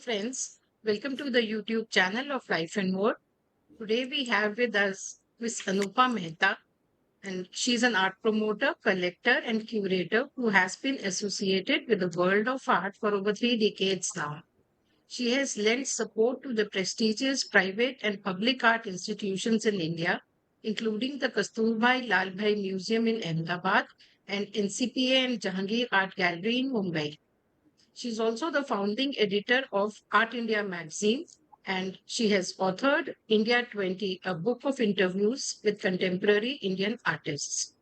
friends. Welcome to the YouTube channel of Life and More. Today we have with us Miss Anupa Mehta, and she's an art promoter, collector, and curator who has been associated with the world of art for over 3 decades now. She has lent support to the prestigious private and public art institutions in India, including the Kasturbhai Lalbhai Museum in Ahmedabad and NCPA and Jehangir Art Gallery in Mumbai. She's also the founding editor of Art India magazine, and she has authored India 20, a book of interviews with contemporary Indian artists.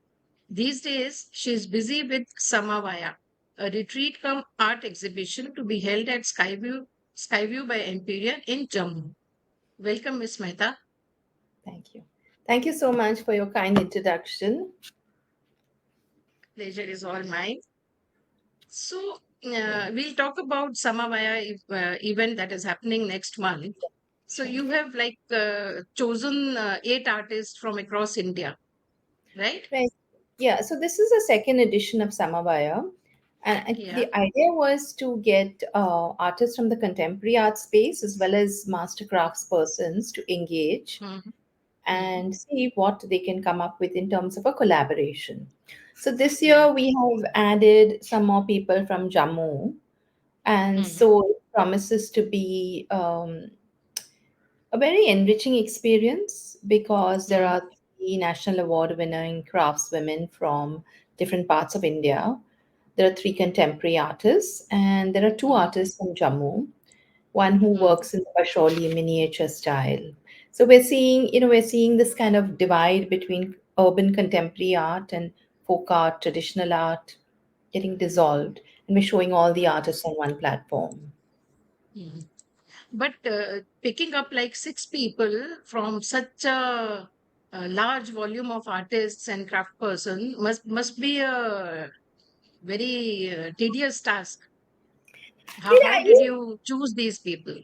These days, she is busy with SAMA-VAYA, a retreat-cum-art exhibition to be held at Skyview by Empyrean in Jammu. Welcome, Miss Mehta. Thank you. Thank you so much for your kind introduction. Pleasure is all mine. So, we'll talk about Samavaya event that is happening next month. So, Sure. you have chosen eight artists from across India, right? Right. Yeah, so this is a second edition of Samavaya. Yeah. The idea was to get artists from the contemporary art space as well as master crafts persons to engage Mm-hmm. Mm-hmm. and see what they can come up with in terms of a collaboration. So this Yeah. year we have added some more people from Jammu, and Mm-hmm. so it promises to be a very enriching experience because there Mm-hmm. are three national award winning craftswomen from different parts of India. There are three contemporary artists, and there are two Mm-hmm. artists from Jammu, one who Mm-hmm. works in the Pasholi miniature style. So we're seeing this kind of divide between urban contemporary art and folk art, traditional art getting dissolved, and we're showing all the artists on one platform. Mm-hmm. But picking up like six people from such a large volume of artists and craft person must be a very tedious task. How did Yeah, you choose these people?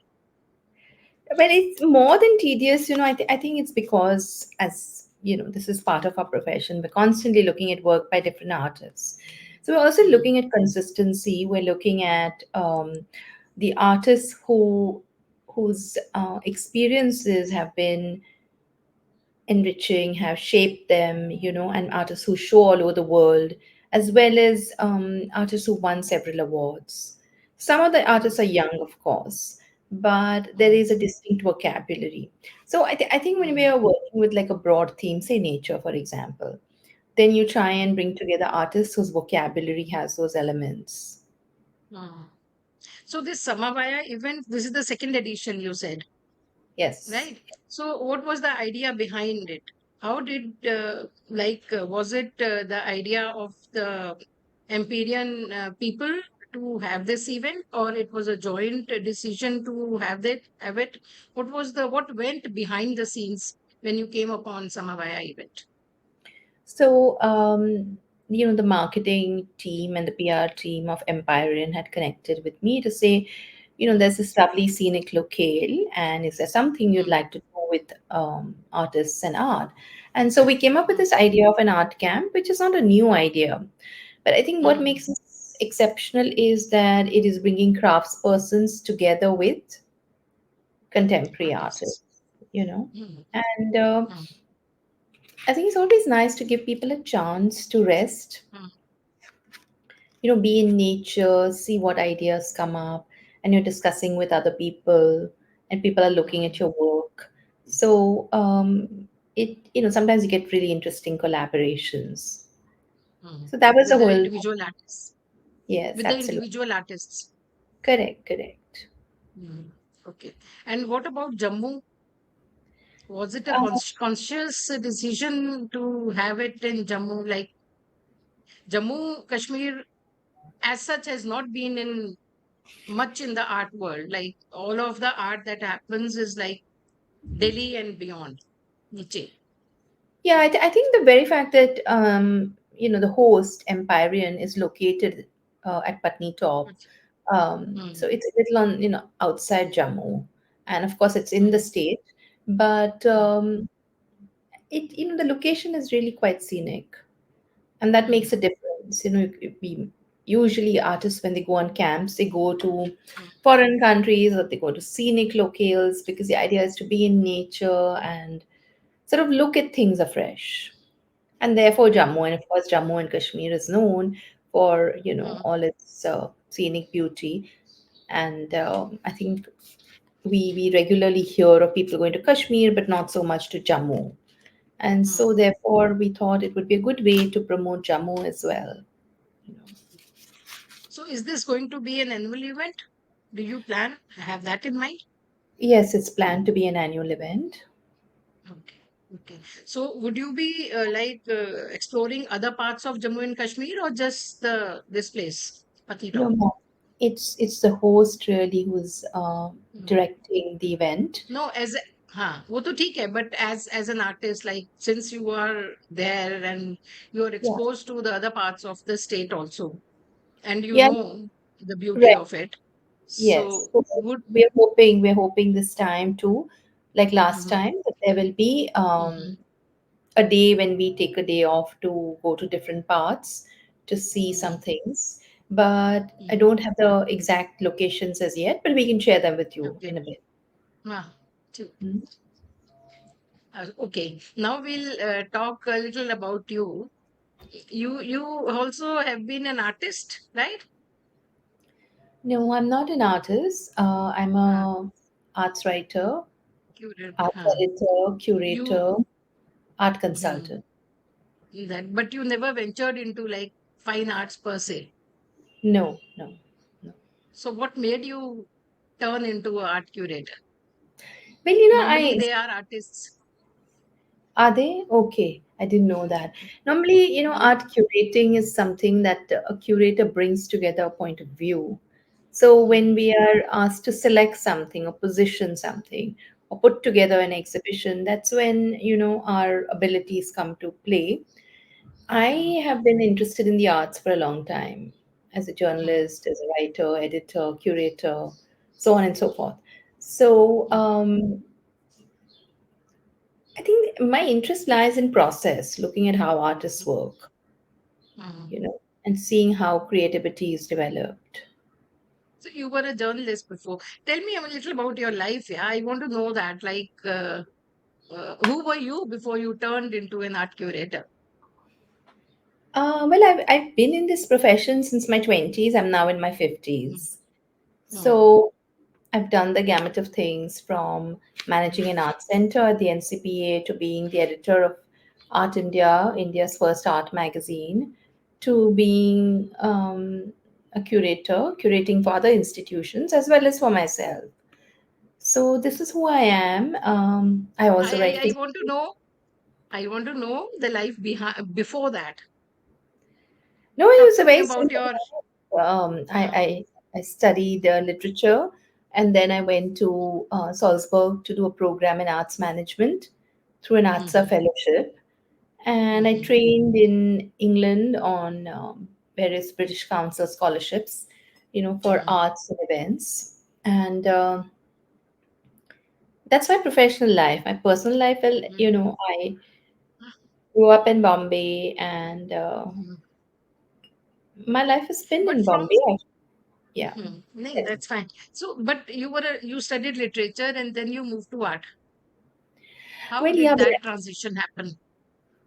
well, it's more than tedious, I think it's because, as you know, this is part of our profession. We're constantly looking at work by different artists. So we're also Mm, looking at consistency. We're looking at the artists whose experiences have been enriching, have shaped them, and artists who show all over the world, as well as artists who won several awards. Some of the mm, artists are young, of course, but there mm, is a distinct vocabulary. So I think when we mm, are working with like a broad theme, say nature, for example, then you try and bring together artists whose vocabulary has those elements. mm. So this Samavaya event, this is the second edition you said, Yes. right? So what was the idea behind it? How did was it the idea of the Empyrean people to have this event, or it was a joint decision to have it? What went behind the scenes when you came upon Samavaya event? So, the marketing team and the PR team of Empyrean had connected with me to say, there's this lovely scenic locale, and is there something you'd Mm, like to do with artists and art? And so we came up with mm, this idea of an art camp, which is not a new idea. But I think what mm. makes it exceptional is that it is bringing craftspersons together with contemporary Artists. artists, you know. Mm, And mm, I think it's always nice to give people a chance to rest, mm, be in nature, see what ideas come up, and you're discussing with other people, and people are looking mm, at your work. So, sometimes you get really interesting collaborations. mm. So that was the With the whole, individual artists. yes, With the absolutely. individual artists. Correct, correct. Mm, okay. And what about Jammu? Was it a Uh, conscious decision to have it in Jammu? Like Jammu, Kashmir, as such, has not been in much in the art world. Like all of the art that happens is like Delhi and beyond. Niche. yeah, I think the very fact that, the host, Empyrean, is located at Patni Top. Mm, So it's a little on, outside Jammu, and of course it's in the mm, state, but mm, the location is really quite scenic, and that mm, makes a difference. usually artists, when they go on camps, they go to mm, foreign countries or they go to scenic locales, because the idea is to be in nature and sort of look at things afresh. And therefore Jammu, mm, and of course Jammu and Kashmir is known for, mm, all its scenic beauty. And I think we regularly hear of people going to Kashmir, but not so much to Jammu. And so mm. therefore we thought it would be a good way to promote Jammu as well. you know. So is this going to be an annual event? Do you plan have that in mind? Yes, it's planned to be an annual event. Okay. Okay. So would you be exploring other parts of Jammu and Kashmir or just the this place, No, Patitop? ma'am. It's the host really who's Mm. directing the event. No, हाँ वो तो ठीक है, but as an artist, like since you are there and you are Yeah. exposed to the other parts of the state also, and you Yeah, know the beauty right. of it, Yes. so So would we're hoping this time too, like last Mhm, time, that there will be mhm, a day when we take a day off to go to different parts to see some mhm, things. But I mhm. don't have the exact locations as yet, but we can share them with you Okay. in a bit. Ah, too. Mm. Okay. Now we'll talk a little about you. You also have been an artist, right? No, I'm not an artist. I'm Ah, a arts writer, curator. art Ah, editor, you curator, art hmm, consultant. that, but you never ventured into like fine arts per se. No, no, no. So what made you turn into an art curator? Well, Normally I they are artists. are they okay? I didn't know that. Normally, No. art curating is something that a curator brings together a point of view. So Hmm, when we are asked to select something or position something or put together an exhibition, that's when, our abilities come to play. hmm, I have been interested in the arts for a long time, as a hmm, journalist, as a writer, editor, curator, so on and so forth. So hmm, I think my interest lies in process, looking at how artists work, hmm. and seeing how creativity is developed. So you were a journalist before. Tell me a little about your life. Yeah, I want to know that. Who were you before you turned into an art curator? Well, I've been in this profession since my 20s. I'm now in my Mm, 50s. mm, So I've done the gamut of things, from managing mm, an art center at the NCPA to being the editor of Art India, India's first art magazine, to being a curator, curating for other institutions as well as for myself. So this is who I am. I also write for. I want to know. I want to know the life behind before that. No, it was Talk a to me very about simple your. life. Uh, I studied literature, and then I went to Salzburg to do a program in arts management through an ARTSA mhm, fellowship. And I mhm, trained in England on various British Council scholarships, for mhm, arts and events. And that's my professional life. My personal life, well, mhm, I grew up in Bombay, and mhm. my life has been But in from. Bombay. Yeah. No, that's fine. So, but you studied literature and then you moved to art. How Well, yeah, did that transition happen?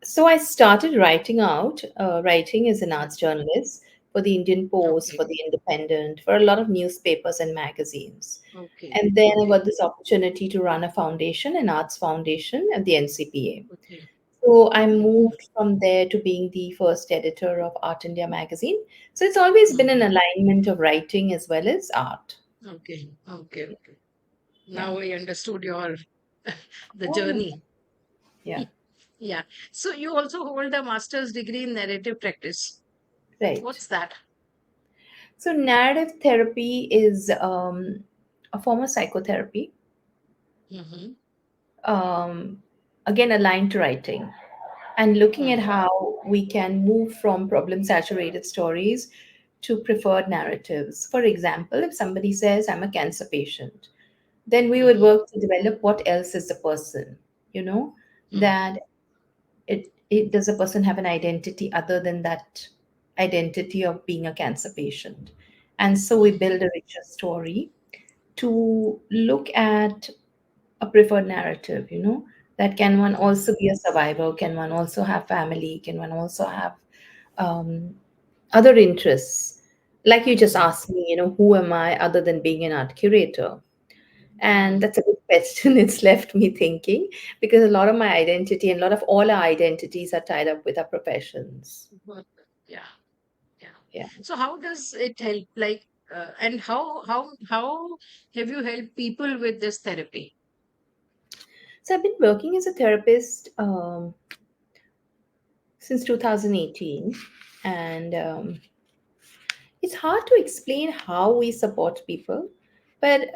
so I started writing as an Mm, arts journalist for the Indian Post, okay, for the Independent, for a lot of newspapers and magazines. okay, And then I okay, got this opportunity to run a foundation, an arts foundation at the NCPA. okay, So I okay. moved from there to being the first editor of Art India magazine. So it's always been an Mhm. alignment of writing as well as art. Okay, okay, okay. Yeah. Now I understood your the Oh, journey. yeah. Yeah. So you also hold a master's degree in narrative practice. Right. What's that? So narrative therapy is a form of psychotherapy, Mm-hmm. um, again aligned to writing, and looking at how we can move from problem saturated stories to preferred narratives. For example, if somebody says, I'm a cancer patient, then we would Mm-hmm. work to develop what else is the person, you know, Mm-hmm. that it does a person have an identity other than that identity of being a cancer patient. And so we build a richer story to look at a preferred narrative, that can one Mm, also be a survivor, can one also have family, can one also have um, other interests. Like you just mm, asked me, who am I other than being an art curator? And mm. that's a good question. It's left me thinking because a lot of my identity and a lot of all our identities are tied up with our professions. But, yeah, yeah. Yeah. So how does it help? Like, and how have you helped people with this therapy? So I've been working as a therapist since 2018, and it's hard to explain how we support people, but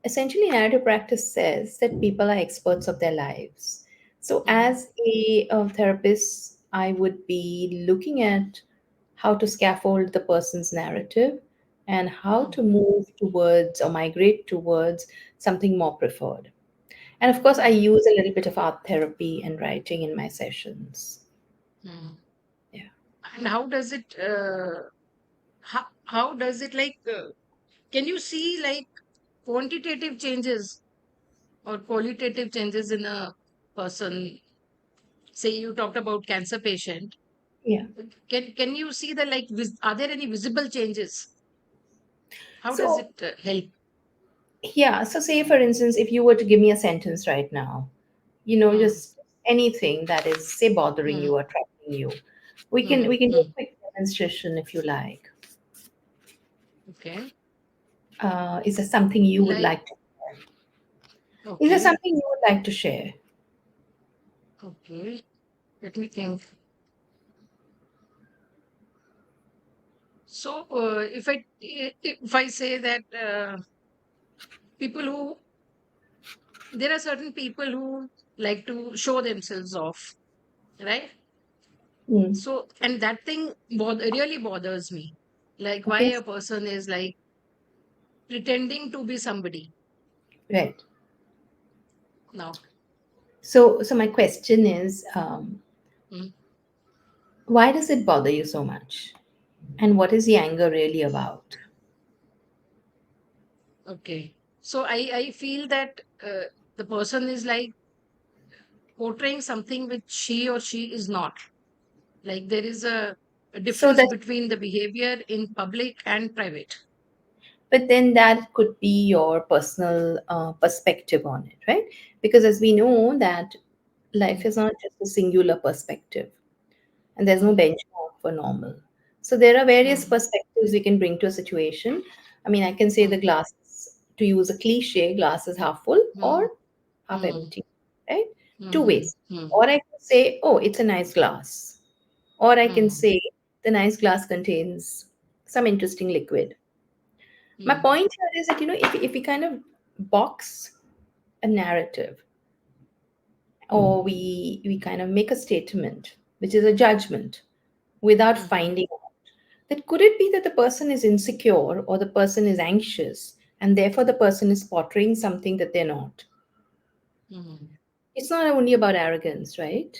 essentially, narrative practice says that people are experts of their lives. So, Mm, as a therapist, I would be looking at how to scaffold the person's narrative and how mm, to move towards or migrate towards something more preferred. And of course, I mm, use a little bit of art therapy and writing in my sessions. mm. Yeah. And how does it? How does it like? Can you see like quantitative changes or qualitative changes in a person? Say you talked about cancer patient. Yeah. Can you see the like? Are there any visible changes? How does So, it help? yeah. So, say for instance, if you were to give me a sentence right now, Mm, just anything that is, say, bothering mm, you or troubling you, we can mm, we can do a mm. quick demonstration if you like. Okay. Is there something you would Like like to? Is there okay, something you would like to share? okay. Let me think. So, if I say that people who there are certain people who like to show themselves off, right? Mm, So, and that thing really bothers me. Like why okay, a person is like pretending to be somebody right. now. So my question is, Mm, why does it bother you so much? And what is the anger really about? okay. So I feel that the person is like portraying something which she or she is not. Like there is a So difference that, between the behavior in public and private. but then that could be your personal perspective on it, right? Because as we know that life Mm, is not just a singular perspective, and there's no mm, benchmark for normal. So there are various mm, perspectives we can bring to a situation. I mean, I can say the mm, glass, to use a cliche, glass is half full or mm, half mm, empty, right? Two mm, ways. mm, Or I can say, oh, it's a nice glass. Or I can mm, say, the nice glass contains some interesting liquid. My mm, point here is that, if we kind of box a narrative, or we kind of make a statement, which is a judgment, without mm, finding out, that could it be that the person is insecure or the person is anxious and therefore the person is portraying something that they're not. mm, It's not only about arrogance, right?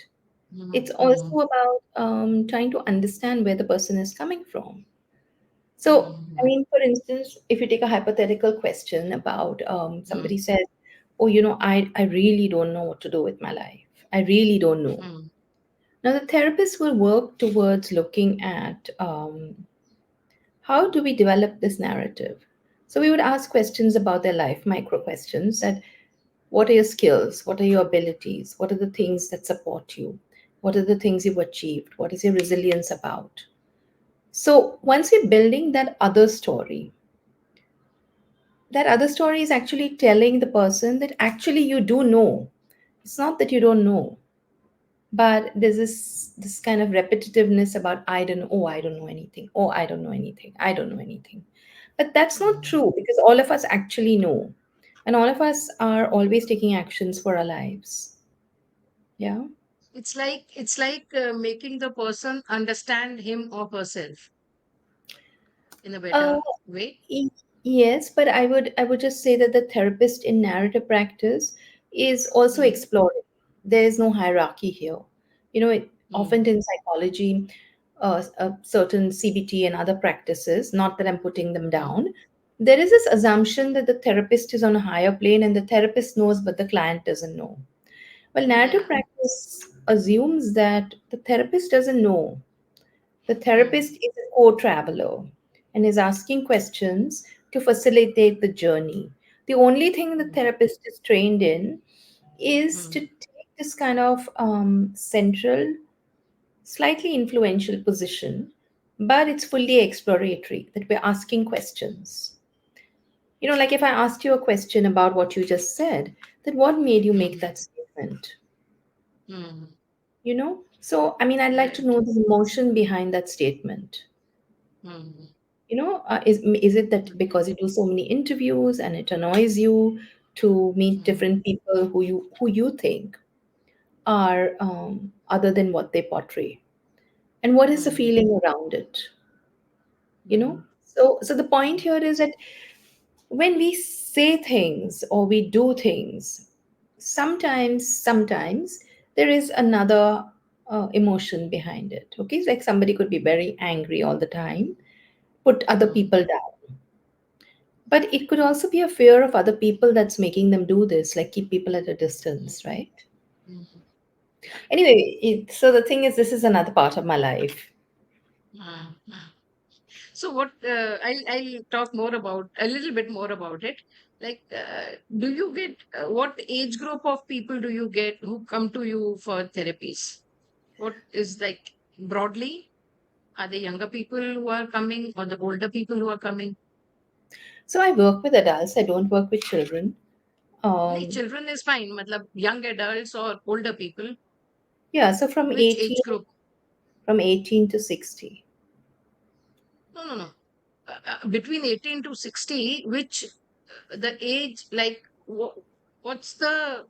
mm, It's mm, also about trying to understand where the person is coming from. So, I mm, mean, for instance, if you take a hypothetical question about mm, somebody says, oh, I really don't know what to do with my life. I really don't know. mm, Now, the therapist will work towards looking at how do we develop this narrative. So, we would ask questions about their life, micro questions that what are your skills? What are your abilities? What are the things that support you? What are the things you've achieved? What is your resilience about? So, once we're building that other story is actually telling the person that actually you do know. It's not that you don't know, but there's this kind of repetitiveness about I don't know anything. Oh, I don't know anything. I don't know anything. But that's not mm. true because all of us actually know. And all of us are always taking actions for our lives. Yeah. It's like making the person understand him or herself in a Uh, better way. y- yes, but I would just say that the therapist in narrative practice is also Mm, exploring. There is no hierarchy here. Often mm, in psychology, a certain CBT and other practices, not that I'm putting them mm, down, there is this assumption that the therapist is on a higher plane and the therapist knows, but the client doesn't know. Well, narrative yeah. practice assumes that the therapist doesn't know. The Mm, therapist is a co traveler and is asking questions to facilitate the journey. The only thing the mm, therapist is trained in is to mm, take this kind of central, slightly influential position, but it's fully exploratory, that we're asking questions. Like if I asked you a question about what you just said, then what made you make mm, that statement? mm, So I mean, I'd like to right. know the emotion behind that statement. Mm, Is it that okay. because you do so many interviews and it annoys you to meet Mm, different people who you think are other than what they portray, and what is the mm, feeling around it? you know mm, so the point here is that when we say things or we do things, sometimes there is another emotion behind it. Okay, it's like somebody could be very angry all the time, put other mm, people down, but it could also be a fear of other people that's making them do this, like keep people at a distance, right? mm, yeah. Anyway, so the thing is, this is another part of my life. Mm, mm. So what I'll talk more about a little bit more about it. Like, do you get what age group of people do you get who come to you for therapies? What is like broadly? Are they younger people who are coming or the older people who are coming? So I work with adults, I don't work with children. Like um, children is fine, matlab young adults or older people. yeah, so from Which 18 age group? from 18 to 60. No, no, no. Between 18 to 60, which the age, like, what's the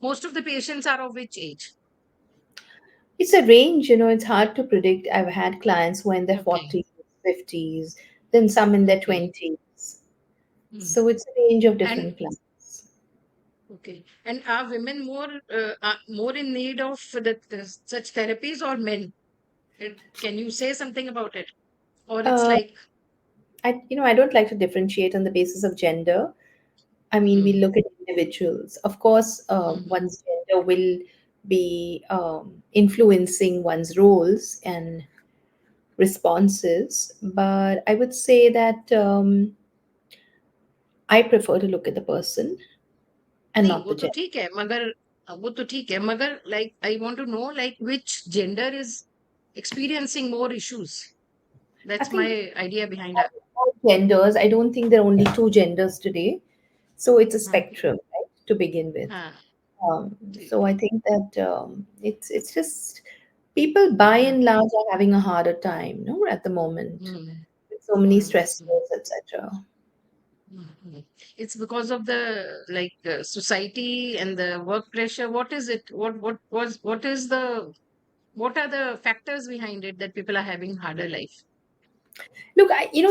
most of the patients are of which age? It's a range, it's hard to predict. I've had clients who are in their Okay, 40s, 50s, then some in their okay. 20s. Hmm. So it's a range of And different clients. okay, and are women more in need of such therapies or men? Can you say something about it? Or it's Uh, like, I don't like to differentiate on the basis of gender. I mean, we hmm, look at individuals. Of course, hmm, one's gender will be influencing one's roles and responses, but I would say that I prefer to look at the person and नहीं not वो the तो gender. ठीक है मगर वो तो ठीक है मगर like I want to know like which gender is experiencing more issues. I That's my think idea behind that. all genders. I don't think there are only two genders today. So it's a Okay. spectrum, right, to begin with. हाँ So ठीक I है. think that it's just people by हाँ, and large are having a harder time, no, at the moment hmm, with so many hmm, hmm, stressors, etc. Hmm. It's because of the like society and the work pressure. What is it? What are the factors behind it that people are having harder life? Look,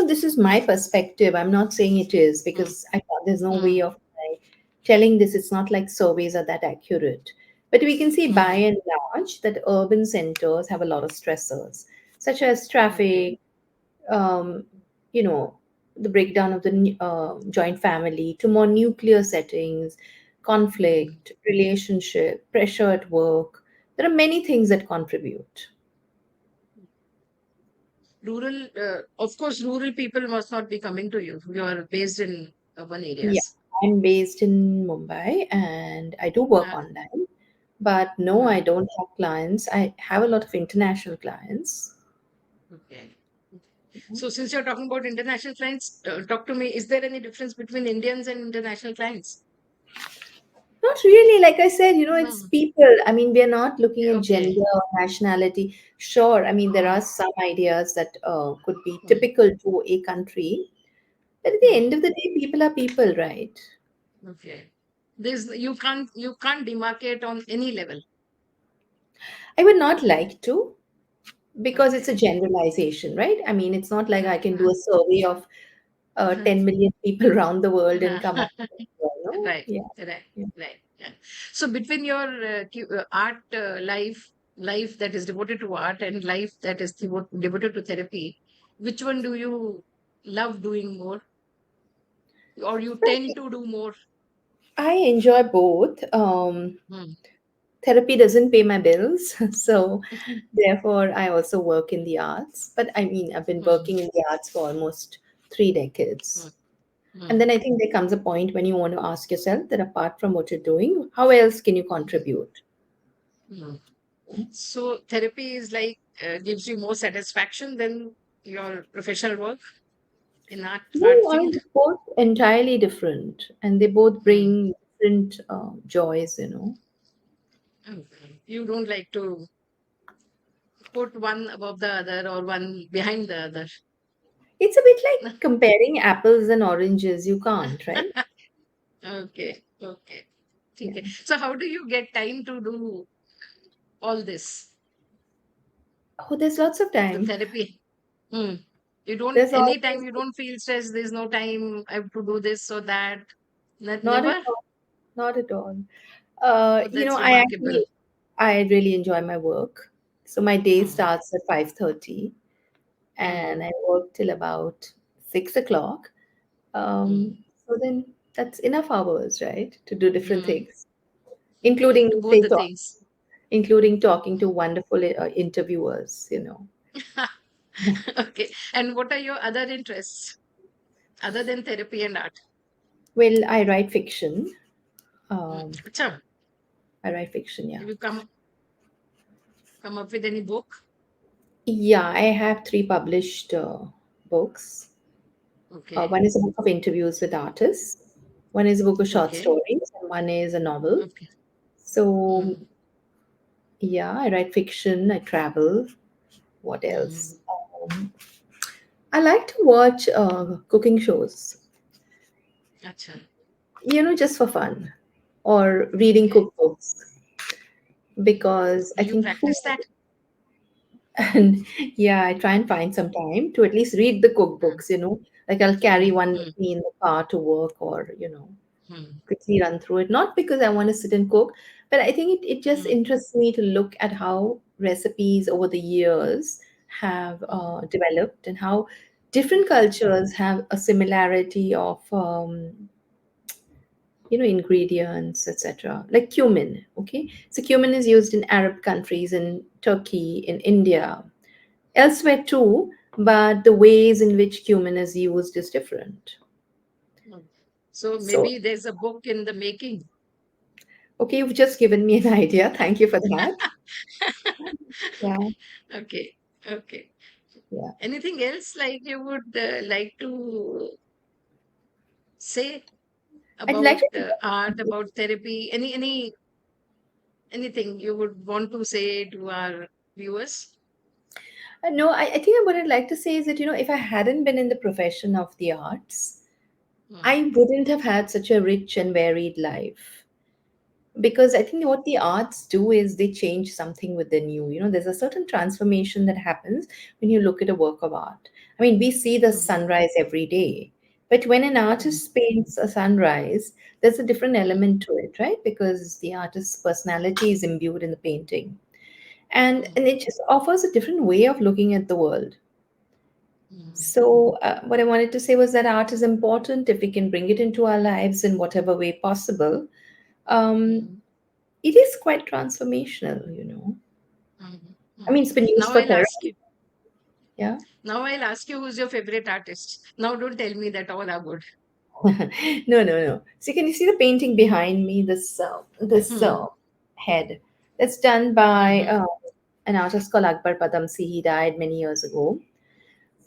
this is my perspective. I'm not saying it is Hmm, because there's no way hmm, of telling this. It's not like surveys are that accurate. But we can see by hmm. and large that urban centers have a lot of stressors, such as Okay. traffic, um, you know, the breakdown of the joint family to more nuclear settings, Hmm. conflict, relationship, pressure at work. There are many things that contribute. Rural, of course, rural people must not be coming to you. You are based in urban Yeah, areas. I'm based in Mumbai and I do work Uh, online. But no, I uh, don't have clients. I have a lot of international clients. okay. So, since you're talking about international clients, talk to me. Is there any difference between Indians and international clients? Not really. Like I said, it's Hmm. people. I mean, we're not looking at Okay. gender or nationality. Sure, I mean, there Hmm. are some ideas that could be Hmm. typical to a country. But at the Hmm. end of the day, people are people, right? Okay. There's you can't demarcate on any level. I would not like to because it's a Okay. generalization, right? I mean, it's not like I can do Uh, a survey of uh, 10 million people around the world and come up with, Right, yeah. right, Yeah. right. Yeah. So between your art life, life that is devoted to art and life that is devoted to therapy, which one do you love doing more, or you tend to do more? I enjoy both. Hmm. Therapy doesn't pay my bills, so therefore I also work in the arts. But I mean, I've been Hmm. working in the arts for almost 3 decades. Hmm. And Hmm. then I think there comes a point when you want to ask yourself that apart from what you're doing, how else can you contribute? Hmm. So therapy is like gives you more satisfaction than your professional work in art No, field. are both entirely different, and they both Hmm. bring different joys, you know. Okay. You don't like to put one above the other or one behind the other. It's a bit like comparing apples and oranges. You can't, right? Okay, okay. Yeah. Okay. So how do you get time to do all this? Oh, there's lots of The time. therapy. Hmm. You don't, There's anytime always you don't feel stressed, there's no time I have to do this or that. not at Never? all, not at all. Oh, that's I remarkable. actually I really enjoy my work. So my day Hmm. starts at 5:30, Hmm. and I work till about 6 o'clock. Hmm. So then that's enough hours, right, to do different Hmm. things, including Do both say the talk, things. including talking to wonderful interviewers. Okay. And what are your other interests other than therapy and art? Well, I write fiction. Hmm. Um, Acha, I write fiction, yeah. have you come up with any book? Yeah, I have three published books. Okay. One is a book of interviews with artists, one is a book of short Okay. stories, and one is a novel. Okay. So, Hmm. yeah, I write fiction, I travel. What else? Hmm. I like to watch cooking shows, Acha. just for fun, or reading Okay. cookbooks, because Do I you think food. practice that? And yeah, I try and find some time to at least read the Hmm. cookbooks, like I'll carry one Hmm. with me in the car to work, or, Hmm. quickly run through it. Not because I want to sit and cook, but I think it just Hmm. interests me to look at how recipes over the years have Hmm. developed, and how different cultures have a similarity of, ingredients, etc. Like cumin. Okay, so cumin is used in Arab countries, in Turkey, in India, elsewhere too, but the ways in which cumin is used is different. Hmm. So So, maybe there's a book in the making. okay, you've just given me an idea. Thank you for that. Yeah, Okay. Okay. yeah. Anything else like you would like to say I'd like about art, to. about therapy? Anything you would want to say to our viewers? No, I think what I'd like to say is that, if I hadn't been in the profession of the arts, Hmm. I wouldn't have had such a rich and varied life. Because I think what the arts do is they change something within you. There's a certain transformation that happens when you look at a work of art. I mean, we see the Hmm. sunrise every day. But when an Hmm. artist paints a sunrise, there's a different Hmm. element to it, right? Because the artist's personality is imbued in the painting. And Hmm. it just offers a different way of looking at the world. Hmm. So, what I wanted to say was that art is important if we can bring it into our lives in whatever way possible. Um, Hmm. it is quite transformational. Hmm. I Hmm. mean, it's been used Now for I'll ask therapy. you. Yeah. Now I'll ask you who's your favorite artist. Now don't tell me that all are good. No, no, no. So, can you see the painting behind me? This Hmm. head. That's done by Hmm. an artist called Akbar Padamsi. He died many years ago.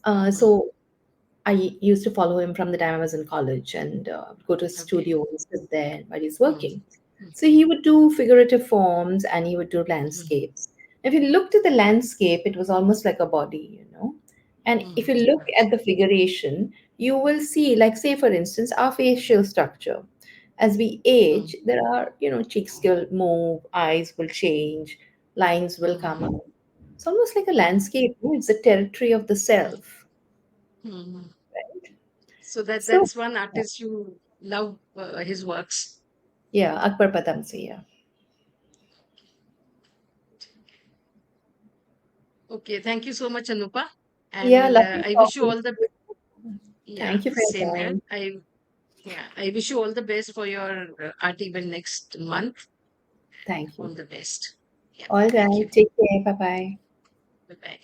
Hmm. So I used to follow him from the time I was in college, and go to his Okay. studio and sit there while he's Hmm. working. Hmm. So he would do figurative forms and he would do Hmm. landscapes. If you looked at the landscape, it was almost like a body. And if Hmm. you look Correct. at the figuration, you will see, like, say, for instance, our facial structure. As we Hmm. age, there are, cheeks will move, eyes will change, lines will come Hmm. up. It's almost like a Hmm. landscape. It's the territory of the self. Hmm. Right? So So, that's one artist you love his works. yeah, Akbar Padamsi, yeah. Okay, thank you so much, Anupa. Yeah, And lovely I wish you talking all to the, you. yeah, Thank you for your same here. time. I wish you all the best for your art event next month. Thank you. All the best. Yeah, All thank you. right. Take care. Bye bye. Bye bye.